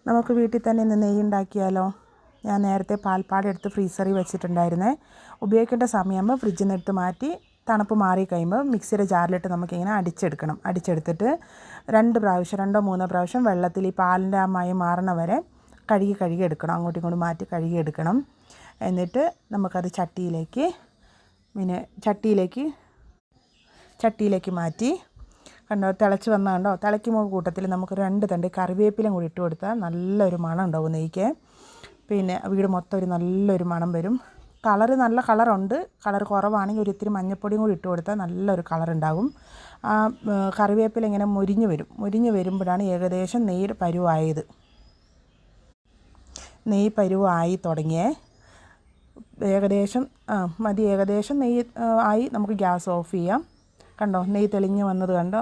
നമുക്ക് വീട്ടിൽ തന്നെ ഇന്ന് നെയ്യ് ഉണ്ടാക്കിയാലോ? ഞാൻ നേരത്തെ പാൽപ്പാട് എടുത്ത് ഫ്രീസറിൽ വെച്ചിട്ടുണ്ടായിരുന്നേ. ഉപയോഗിക്കേണ്ട സമയമാകുമ്പോൾ ഫ്രിഡ്ജിൽ നിന്ന് എടുത്ത് മാറ്റി തണുപ്പ് മാറി കഴിയുമ്പോൾ മിക്സിയുടെ ജാറിലിട്ട് നമുക്കിങ്ങനെ അടിച്ചെടുക്കണം. അടിച്ചെടുത്തിട്ട് 2 പ്രാവശ്യം 2 3 പ്രാവശ്യം വെള്ളത്തിൽ ഈ പാലിൻ്റെ ആ മയം മാറണ വരെ കഴുകി എടുക്കണം. അങ്ങോട്ടും ഇങ്ങോട്ടും മാറ്റി കഴുകി എടുക്കണം. എന്നിട്ട് നമുക്കത് ചട്ടിയിലേക്ക് മാറ്റി കണ്ടോ, തിളച്ച് വന്നാൽ കണ്ടോ, തിളയ്ക്കുമ്പോൾ കൂട്ടത്തിൽ നമുക്ക് 2 തണ്ട് കറിവേപ്പിലയും കൂടി ഇട്ട് കൊടുത്താൽ നല്ലൊരു മണം ഉണ്ടാവും നെയ്ക്ക്. പിന്നെ വീട് മൊത്തം ഒരു നല്ലൊരു മണം വരും. നല്ല കളറുണ്ട്. കളർ കുറവാണെങ്കിൽ ഒരു ഇത്തിരി മഞ്ഞൾപ്പൊടിയും കൂടി ഇട്ട് കൊടുത്താൽ നല്ലൊരു കളറുണ്ടാകും. ആ കറിവേപ്പില ഇങ്ങനെ മുരിഞ്ഞ് വരുമ്പോഴാണ് ഏകദേശം നെയ്യ് പരുവായി തുടങ്ങിയേ. ഏകദേശം മതി. ഏകദേശം നെയ്യ് ആയി. നമുക്ക് ഗ്യാസ് ഓഫ് ചെയ്യാം. കണ്ടോ, നെയ്യ് തെളിഞ്ഞ് വന്നത് കണ്ടോ.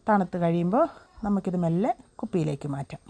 തണുത്ത് കഴിയുമ്പോൾ നമുക്കിത് മെല്ലെ കുപ്പിയിലേക്ക് മാറ്റാം.